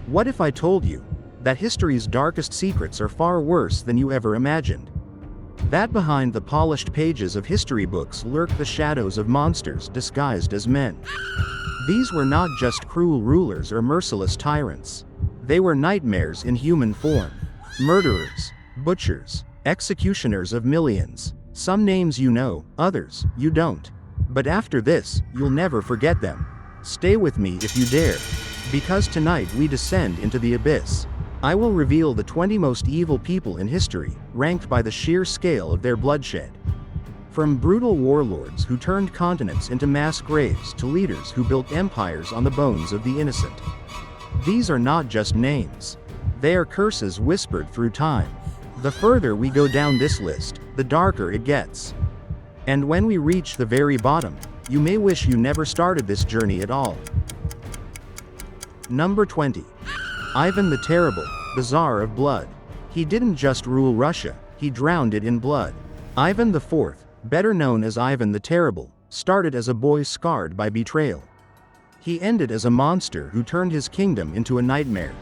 What if I told you that history's darkest secrets are far worse than you ever imagined? That behind the polished pages of history books lurk the shadows of monsters disguised as men. These were not just cruel rulers or merciless tyrants. They were nightmares in human form. Murderers, butchers, executioners of millions. Some names you know, others you don't. But after this, you'll never forget them. Stay with me if you dare. Because tonight we descend into the abyss. I will reveal the 20 most evil people in history, ranked by the sheer scale of their bloodshed. From brutal warlords who turned continents into mass graves to leaders who built empires on the bones of the innocent. These are not just names. They are curses whispered through time. The further we go down this list, the darker it gets. And when we reach the very bottom, you may wish you never started this journey at all. Number 20. Ivan the Terrible, the Tsar of Blood. He didn't just rule Russia, he drowned it in blood. Ivan IV, better known as Ivan the Terrible, started as a boy scarred by betrayal. He ended as a monster who turned his kingdom into a nightmare.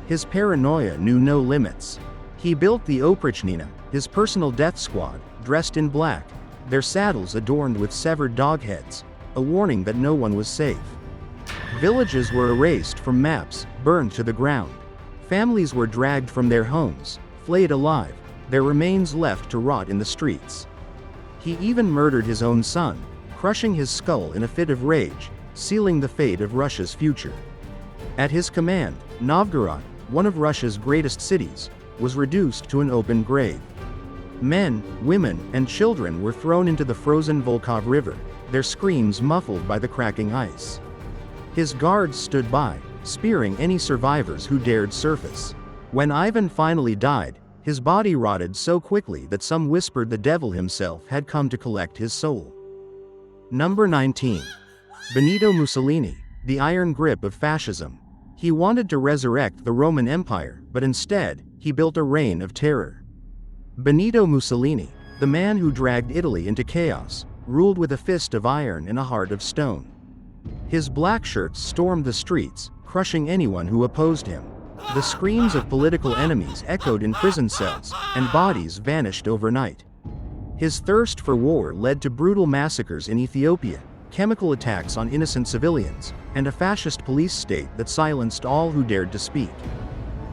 His paranoia knew no limits. He built the Oprichnina, his personal death squad, dressed in black, their saddles adorned with severed dog heads, a warning that no one was safe. Villages were erased from maps, burned to the ground. Families were dragged from their homes, flayed alive, their remains left to rot in the streets. He even murdered his own son, crushing his skull in a fit of rage, sealing the fate of Russia's future. At his command, Novgorod, one of Russia's greatest cities, was reduced to an open grave. Men, women, and children were thrown into the frozen Volkhov River, their screams muffled by the cracking ice. His guards stood by, spearing any survivors who dared surface. When Ivan finally died, his body rotted so quickly that some whispered the devil himself had come to collect his soul. Number 19. Benito Mussolini, the iron grip of fascism. He wanted to resurrect the Roman Empire, but instead, he built a reign of terror. Benito Mussolini, the man who dragged Italy into chaos, ruled with a fist of iron and a heart of stone. His black shirts stormed the streets, crushing anyone who opposed him. The screams of political enemies echoed in prison cells, and bodies vanished overnight. His thirst for war led to brutal massacres in Ethiopia, chemical attacks on innocent civilians, and a fascist police state that silenced all who dared to speak.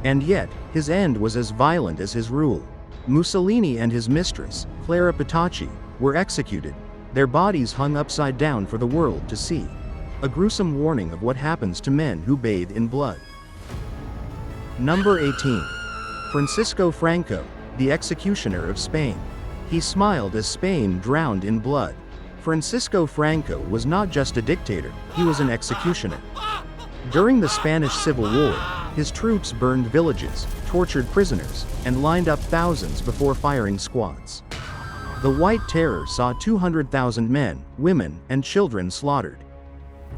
And yet, his end was as violent as his rule. Mussolini and his mistress, Clara Petacci, were executed, their bodies hung upside down for the world to see. A gruesome warning of what happens to men who bathe in blood. Number 18. Francisco Franco, the executioner of Spain. He smiled as Spain drowned in blood. Francisco Franco was not just a dictator, he was an executioner. During the Spanish Civil War, his troops burned villages, tortured prisoners, and lined up thousands before firing squads. The White Terror saw 200,000 men, women, and children slaughtered.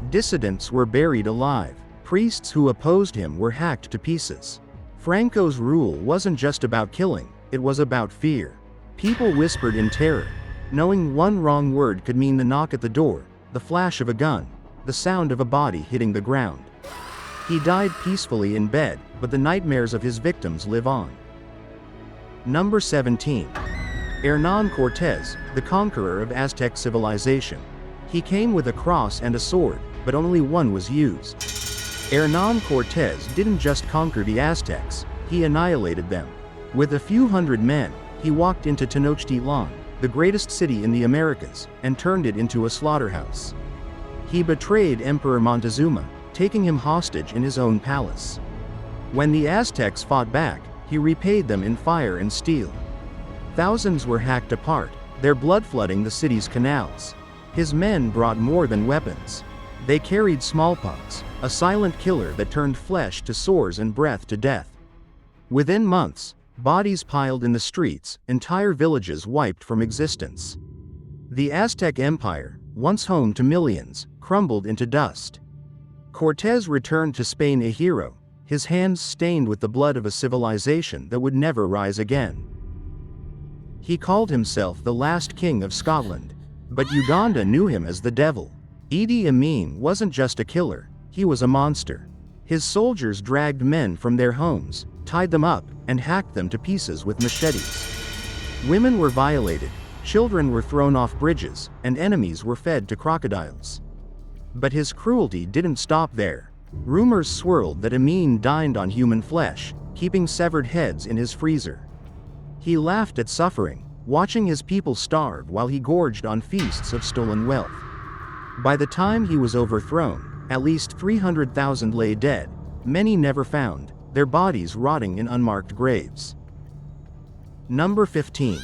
Dissidents were buried alive. Priests who opposed him were hacked to pieces. Franco's rule wasn't just about killing, it was about fear. People whispered in terror, knowing one wrong word could mean the knock at the door, the flash of a gun, the sound of a body hitting the ground. He died peacefully in bed, but the nightmares of his victims live on. Number 17. Hernán Cortés, the conqueror of Aztec civilization. He came with a cross and a sword, but only one was used. Hernán Cortés didn't just conquer the Aztecs, he annihilated them. With a few hundred men, he walked into Tenochtitlan, the greatest city in the Americas, and turned it into a slaughterhouse. He betrayed Emperor Montezuma, taking him hostage in his own palace. When the Aztecs fought back, he repaid them in fire and steel. Thousands were hacked apart, their blood flooding the city's canals. His men brought more than weapons. They carried smallpox, a silent killer that turned flesh to sores and breath to death. Within months, bodies piled in the streets, entire villages wiped from existence. The Aztec Empire, once home to millions, crumbled into dust. Cortés returned to Spain a hero, his hands stained with the blood of a civilization that would never rise again. He called himself the last king of Scotland, but Uganda knew him as the devil. Idi Amin wasn't just a killer, he was a monster. His soldiers dragged men from their homes, tied them up, and hacked them to pieces with machetes. Women were violated, children were thrown off bridges, and enemies were fed to crocodiles. But his cruelty didn't stop there. Rumors swirled that Amin dined on human flesh, keeping severed heads in his freezer. He laughed at suffering, watching his people starve while he gorged on feasts of stolen wealth. By the time he was overthrown, at least 300,000 lay dead, many never found, their bodies rotting in unmarked graves. Number 15.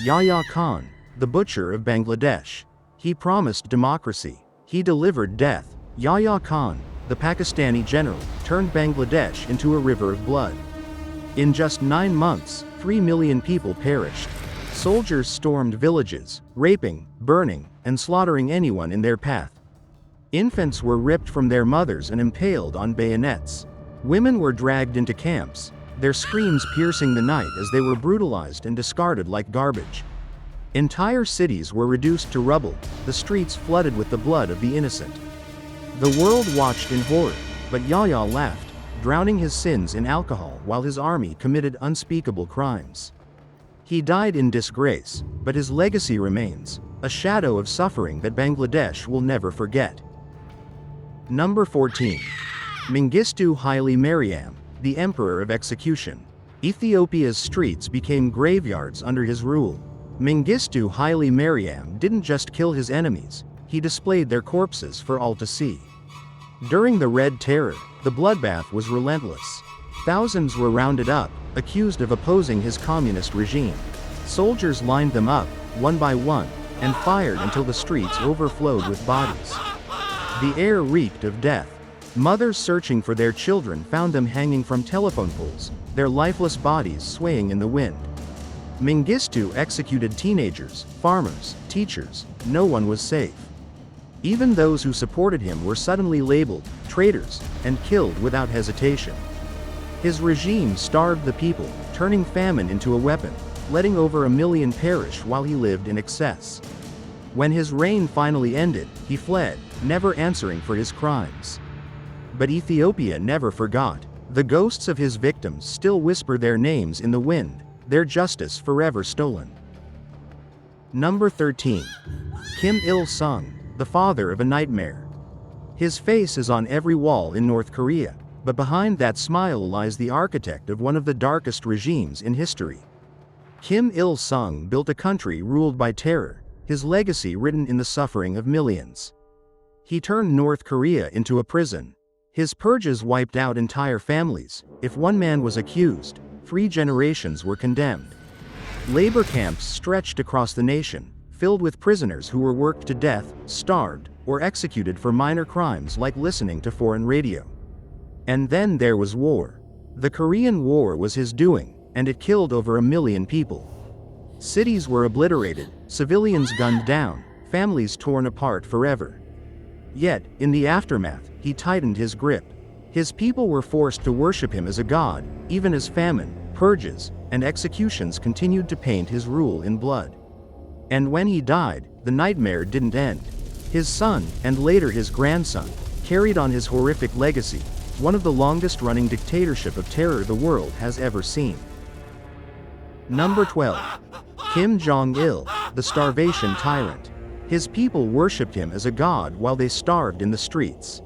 Yahya Khan, the butcher of Bangladesh. He promised democracy. He delivered death. Yahya Khan, the Pakistani general, turned Bangladesh into a river of blood. In just 9 months, 3 million people perished. Soldiers stormed villages, raping, burning, and slaughtering anyone in their path. Infants were ripped from their mothers and impaled on bayonets. Women were dragged into camps, their screams piercing the night as they were brutalized and discarded like garbage. Entire cities were reduced to rubble, the streets flooded with the blood of the innocent. The world watched in horror, but Yahya laughed, drowning his sins in alcohol while his army committed unspeakable crimes. He died in disgrace, but his legacy remains, a shadow of suffering that Bangladesh will never forget. Number 14. Mengistu Haile Mariam, the Emperor of Execution. Ethiopia's streets became graveyards under his rule. Mengistu Haile Mariam didn't just kill his enemies, he displayed their corpses for all to see. During the Red Terror, the bloodbath was relentless. Thousands were rounded up, accused of opposing his communist regime. Soldiers lined them up, one by one, and fired until the streets overflowed with bodies. The air reeked of death. Mothers searching for their children found them hanging from telephone poles, their lifeless bodies swaying in the wind. Mengistu executed teenagers, farmers, teachers, no one was safe. Even those who supported him were suddenly labeled traitors and killed without hesitation. His regime starved the people, turning famine into a weapon, letting over 1 million perish while he lived in excess. When his reign finally ended, he fled, never answering for his crimes. But Ethiopia never forgot. The ghosts of his victims still whisper their names in the wind, their justice forever stolen. Number 13. Kim Il-sung, the father of a nightmare. His face is on every wall in North Korea, but behind that smile lies the architect of one of the darkest regimes in history. Kim Il-sung built a country ruled by terror, his legacy written in the suffering of millions. He turned North Korea into a prison. His purges wiped out entire families. If one man was accused, 3 generations were condemned. Labor camps stretched across the nation, filled with prisoners who were worked to death, starved, or executed for minor crimes like listening to foreign radio. And then there was war. The Korean War was his doing, and it killed over 1 million people. Cities were obliterated, civilians gunned down, families torn apart forever. Yet, in the aftermath, he tightened his grip. His people were forced to worship him as a god, even as famine, purges, and executions continued to paint his rule in blood. And when he died, the nightmare didn't end. His son, and later his grandson, carried on his horrific legacy, one of the longest-running dictatorship of terror the world has ever seen. Number 12. Kim Jong-il, the starvation tyrant. His people worshipped him as a god while they starved in the streets.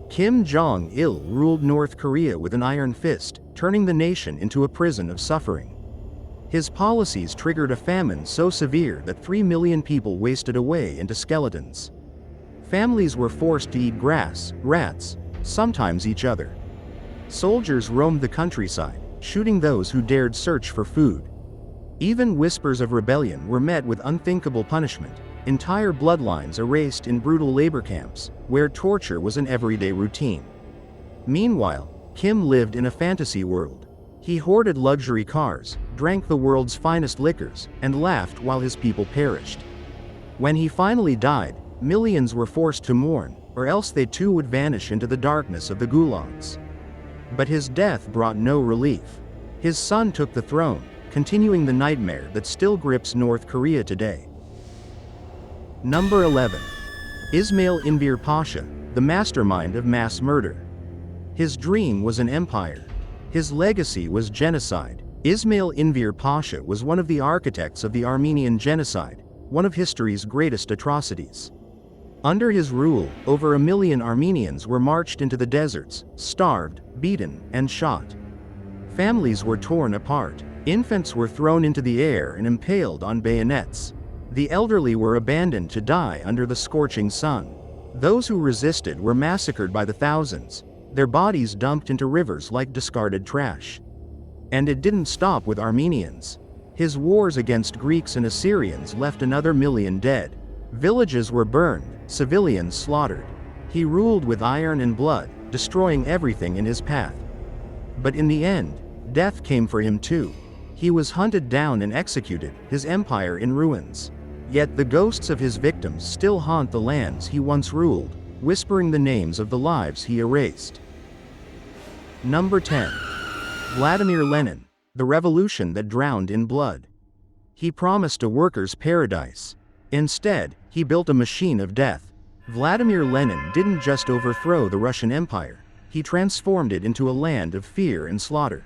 Kim Jong-il ruled North Korea with an iron fist, turning the nation into a prison of suffering. His policies triggered a famine so severe that 3 million people wasted away into skeletons. Families were forced to eat grass, rats, sometimes each other. Soldiers roamed the countryside, shooting those who dared search for food. Even whispers of rebellion were met with unthinkable punishment. Entire bloodlines erased in brutal labor camps, where torture was an everyday routine. Meanwhile, Kim lived in a fantasy world. He hoarded luxury cars, drank the world's finest liquors, and laughed while his people perished. When he finally died, millions were forced to mourn, or else they too would vanish into the darkness of the gulags. But his death brought no relief. His son took the throne, continuing the nightmare that still grips North Korea today. Number 11. Ismail Enver Pasha, the mastermind of mass murder. His dream was an empire. His legacy was genocide. Ismail Enver Pasha was one of the architects of the Armenian genocide, one of history's greatest atrocities. Under his rule, over 1 million Armenians were marched into the deserts, starved, beaten, and shot. Families were torn apart. Infants were thrown into the air and impaled on bayonets. The elderly were abandoned to die under the scorching sun. Those who resisted were massacred by the thousands, their bodies dumped into rivers like discarded trash. And it didn't stop with Armenians. His wars against Greeks and Assyrians left another million dead. Villages were burned, civilians slaughtered. He ruled with iron and blood, destroying everything in his path. But in the end, death came for him too. He was hunted down and executed, his empire in ruins. Yet the ghosts of his victims still haunt the lands he once ruled, whispering the names of the lives he erased. Number 10. Vladimir Lenin, the revolution that drowned in blood. He promised a workers' paradise. Instead, he built a machine of death. Vladimir Lenin didn't just overthrow the Russian Empire, he transformed it into a land of fear and slaughter.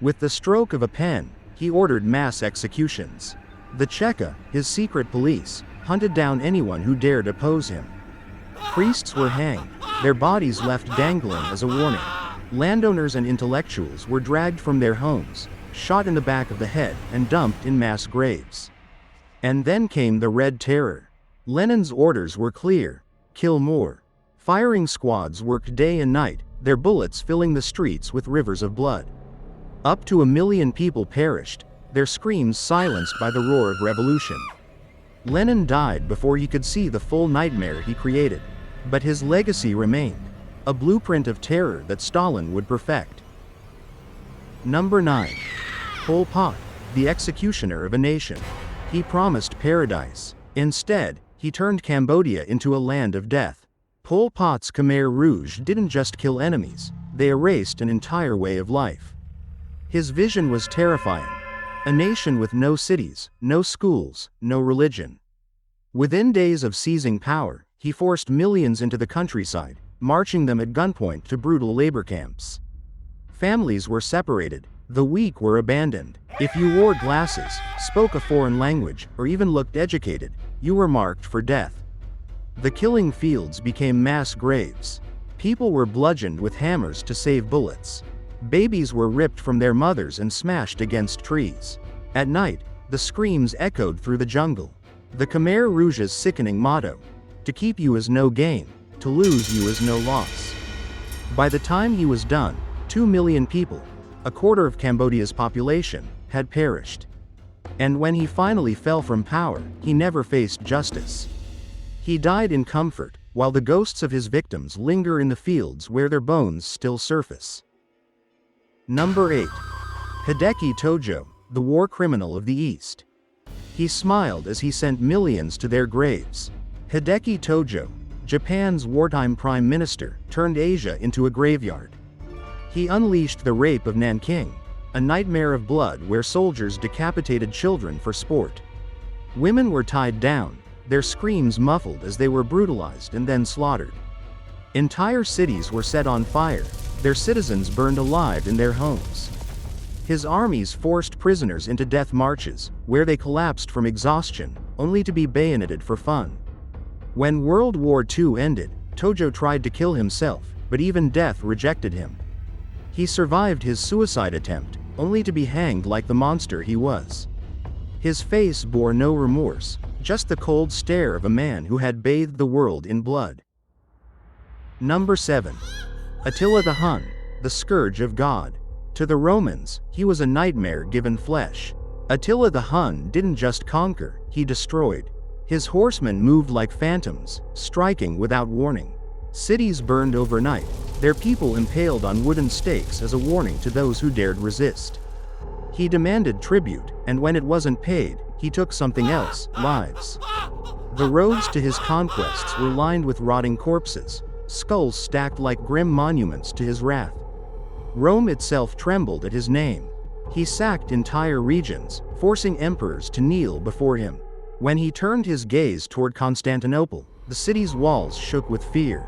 With the stroke of a pen, he ordered mass executions. The Cheka, his secret police, hunted down anyone who dared oppose him. Priests were hanged, their bodies left dangling as a warning. Landowners and intellectuals were dragged from their homes, shot in the back of the head, and dumped in mass graves. And then came the Red Terror. Lenin's orders were clear: kill more. Firing squads worked day and night, their bullets filling the streets with rivers of blood. Up to 1 million people perished, their screams silenced by the roar of revolution. Lenin died before he could see the full nightmare he created. But his legacy remained, a blueprint of terror that Stalin would perfect. Number 9. Pol Pot, the executioner of a nation. He promised paradise. Instead, he turned Cambodia into a land of death. Pol Pot's Khmer Rouge didn't just kill enemies, they erased an entire way of life. His vision was terrifying. A nation with no cities, no schools, no religion. Within days of seizing power, he forced millions into the countryside, marching them at gunpoint to brutal labor camps. Families were separated, the weak were abandoned. If you wore glasses, spoke a foreign language, or even looked educated, you were marked for death. The killing fields became mass graves. People were bludgeoned with hammers to save bullets. Babies were ripped from their mothers and smashed against trees. At night, the screams echoed through the jungle. The Khmer Rouge's sickening motto: to keep you is no gain, to lose you is no loss. By the time he was done, 2 million people, a quarter of Cambodia's population, had perished. And when he finally fell from power, he never faced justice. He died in comfort, while the ghosts of his victims linger in the fields where their bones still surface. Number 8. Hideki Tojo, the war criminal of the East. He smiled as he sent millions to their graves. Hideki Tojo, Japan's wartime prime minister, turned Asia into a graveyard. He unleashed the rape of Nanking, a nightmare of blood where soldiers decapitated children for sport. Women were tied down, their screams muffled as they were brutalized and then slaughtered. Entire cities were set on fire, their citizens burned alive in their homes. His armies forced prisoners into death marches, where they collapsed from exhaustion, only to be bayoneted for fun. When World War II ended, Tojo tried to kill himself, but even death rejected him. He survived his suicide attempt, only to be hanged like the monster he was. His face bore no remorse, just the cold stare of a man who had bathed the world in blood. Number 7. Attila the Hun, the scourge of God. To the Romans, he was a nightmare given flesh. Attila the Hun didn't just conquer, he destroyed. His horsemen moved like phantoms, striking without warning. Cities burned overnight, their people impaled on wooden stakes as a warning to those who dared resist. He demanded tribute, and when it wasn't paid, he took something else: lives. The roads to his conquests were lined with rotting corpses, skulls stacked like grim monuments to his wrath. Rome itself trembled at his name. He sacked entire regions, forcing emperors to kneel before him. When he turned his gaze toward Constantinople, The city's walls shook with fear.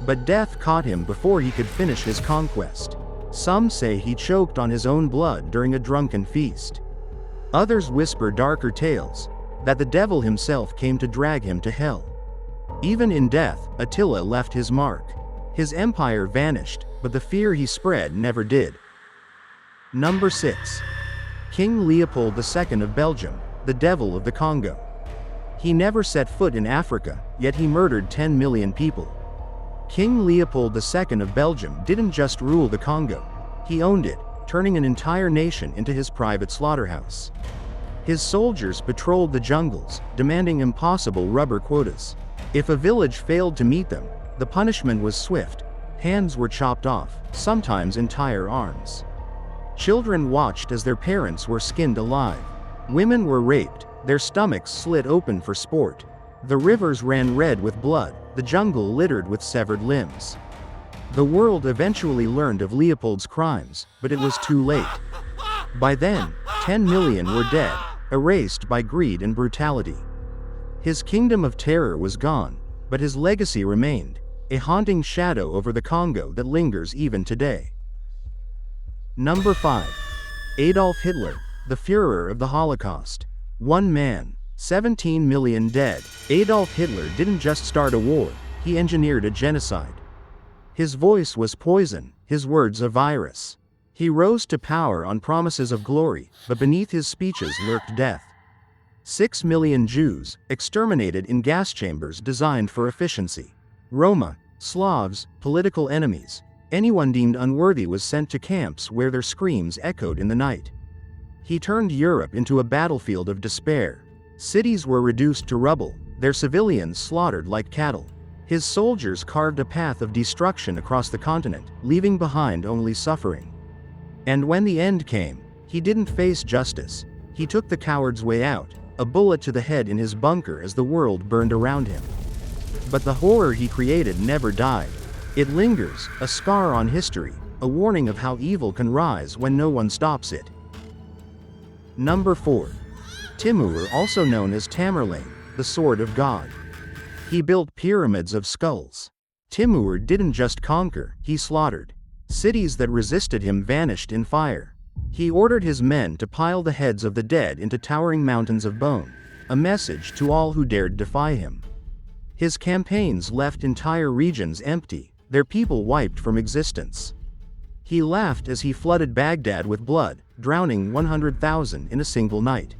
But death caught him before he could finish his conquest. Some say he choked on his own blood during a drunken feast. Others whisper darker tales, that the devil himself came to drag him to hell. Even in death, Attila left his mark. His empire vanished, but the fear he spread never did. Number 6. King Leopold II of Belgium, the Devil of the Congo. He never set foot in Africa, yet he murdered 10 million people. King Leopold II of Belgium didn't just rule the Congo, he owned it, turning an entire nation into his private slaughterhouse. His soldiers patrolled the jungles, demanding impossible rubber quotas. If a village failed to meet them, the punishment was swift. Hands were chopped off, sometimes entire arms. Children watched as their parents were skinned alive. Women were raped, their stomachs slit open for sport. The rivers ran red with blood, the jungle littered with severed limbs. The world eventually learned of Leopold's crimes, but it was too late. By then, 10 million were dead, erased by greed and brutality. His kingdom of terror was gone, but his legacy remained, a haunting shadow over the Congo that lingers even today. Number 5. Adolf Hitler, the Führer of the Holocaust. One man, 17 million dead. Adolf Hitler didn't just start a war, he engineered a genocide. His voice was poison, his words a virus. He rose to power on promises of glory, but beneath his speeches lurked death. 6 million Jews, exterminated in gas chambers designed for efficiency. Roma, Slavs, political enemies. Anyone deemed unworthy was sent to camps where their screams echoed in the night. He turned Europe into a battlefield of despair. Cities were reduced to rubble, their civilians slaughtered like cattle. His soldiers carved a path of destruction across the continent, leaving behind only suffering. And when the end came, he didn't face justice. He took the coward's way out, a bullet to the head in his bunker as the world burned around him. But the horror he created never died. It lingers, a scar on history, a warning of how evil can rise when no one stops it. Number 4. Timur, also known as Tamerlane, the Sword of God. He built pyramids of skulls. Timur didn't just conquer, he slaughtered. Cities that resisted him vanished in fire. He ordered his men to pile the heads of the dead into towering mountains of bone, a message to all who dared defy him. His campaigns left entire regions empty, their people wiped from existence. He laughed as he flooded Baghdad with blood, drowning 100,000 in a single night.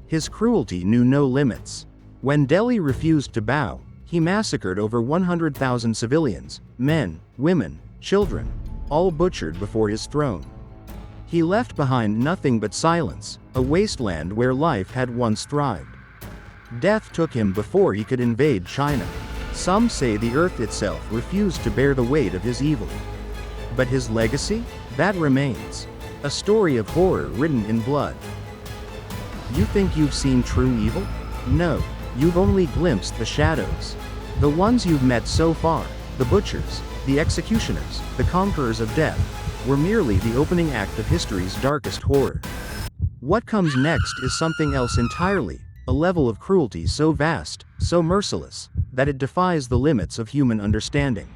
His cruelty knew no limits. When Delhi refused to bow, he massacred over 100,000 civilians, men, women, children, all butchered before his throne. He left behind nothing but silence, a wasteland where life had once thrived. Death took him before he could invade China. Some say the earth itself refused to bear the weight of his evil. But his legacy? That remains. A story of horror written in blood. You think you've seen true evil? No, you've only glimpsed the shadows. The ones you've met so far, the butchers, the executioners, the conquerors of death, were merely the opening act of history's darkest horror. What comes next is something else entirely, a level of cruelty so vast, so merciless, that it defies the limits of human understanding.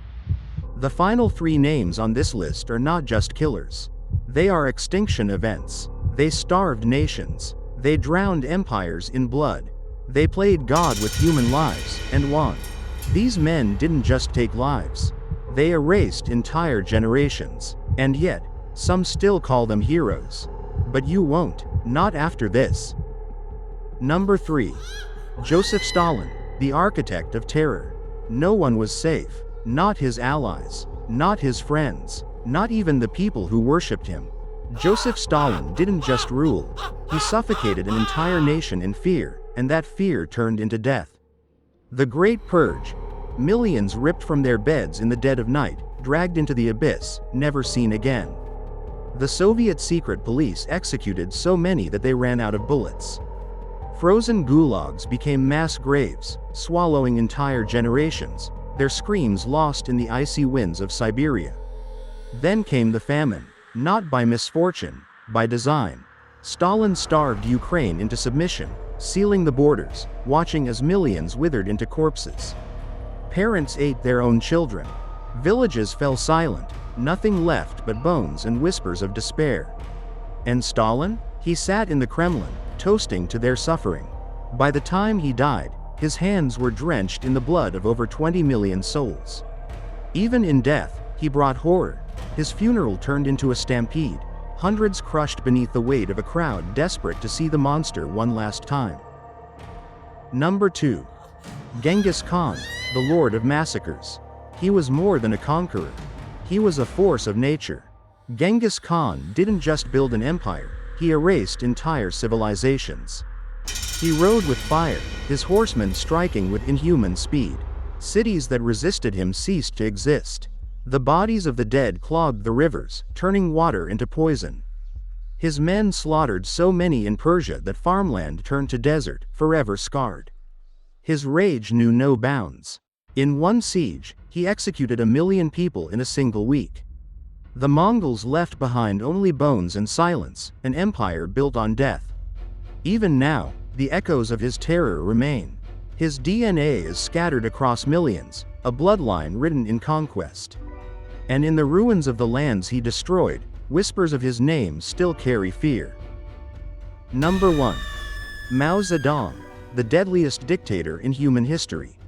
The final 3 names on this list are not just killers. They are extinction events. They starved nations. They drowned empires in blood. They played God with human lives, and won. These men didn't just take lives. They erased entire generations. And yet, some still call them heroes. But you won't, not after this. Number 3. Joseph Stalin, the architect of terror. No one was safe. Not his allies. Not his friends. Not even the people who worshipped him. Joseph Stalin didn't just rule. He suffocated an entire nation in fear, and that fear turned into death. The Great Purge. Millions ripped from their beds in the dead of night, dragged into the abyss, never seen again. The Soviet secret police executed so many that they ran out of bullets. Frozen gulags became mass graves, swallowing entire generations, their screams lost in the icy winds of Siberia. Then came the famine, not by misfortune, by design. Stalin starved Ukraine into submission, sealing the borders, watching as millions withered into corpses. Parents ate their own children. Villages fell silent, nothing left but bones and whispers of despair. And Stalin? He sat in the Kremlin, toasting to their suffering. By the time he died, his hands were drenched in the blood of over 20 million souls. Even in death, he brought horror. His funeral turned into a stampede, hundreds crushed beneath the weight of a crowd desperate to see the monster one last time. Number 2. Genghis Khan, the Lord of Massacres. He was more than a conqueror. He was a force of nature. Genghis Khan didn't just build an empire, he erased entire civilizations. He rode with fire, his horsemen striking with inhuman speed. Cities that resisted him ceased to exist. The bodies of the dead clogged the rivers, turning water into poison. His men slaughtered so many in Persia that farmland turned to desert, forever scarred. His rage knew no bounds. In one siege, he executed 1 million people in a single week. The Mongols left behind only bones and silence, an empire built on death. Even now, the echoes of his terror remain. His DNA is scattered across millions, a bloodline written in conquest. And in the ruins of the lands he destroyed, whispers of his name still carry fear. Number 1. Mao Zedong, the deadliest dictator in human history.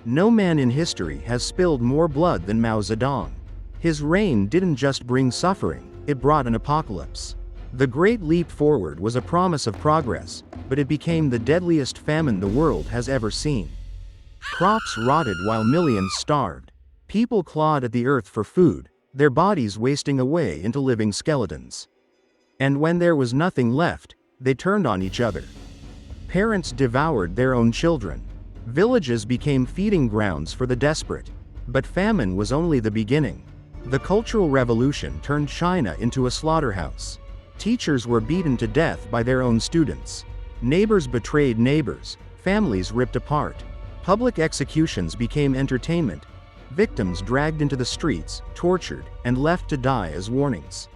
No man in history has spilled more blood than Mao Zedong. His reign didn't just bring suffering, it brought an apocalypse. The Great Leap Forward was a promise of progress, but it became the deadliest famine the world has ever seen. Crops rotted while millions starved. People clawed at the earth for food, their bodies wasting away into living skeletons. And when there was nothing left, they turned on each other. Parents devoured their own children. Villages became feeding grounds for the desperate. But famine was only the beginning. The Cultural Revolution turned China into a slaughterhouse. Teachers were beaten to death by their own students. Neighbors betrayed neighbors, families ripped apart. Public executions became entertainment. Victims dragged into the streets, tortured, and left to die as warnings.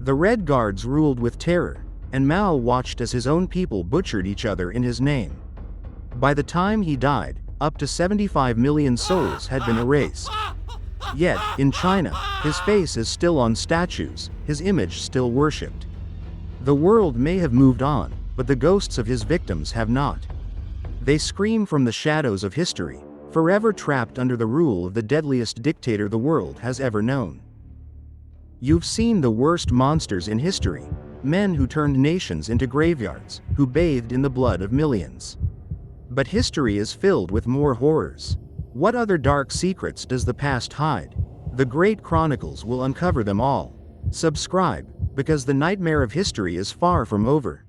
The Red Guards ruled with terror, and Mao watched as his own people butchered each other in his name. By the time he died, up to 75 million souls had been erased. Yet, in China, his face is still on statues, his image still worshipped. The world may have moved on, but the ghosts of his victims have not. They scream from the shadows of history, forever trapped under the rule of the deadliest dictator the world has ever known. You've seen the worst monsters in history, men who turned nations into graveyards, who bathed in the blood of millions. But history is filled with more horrors. What other dark secrets does the past hide? The Great Chronicles will uncover them all. Subscribe, because the nightmare of history is far from over.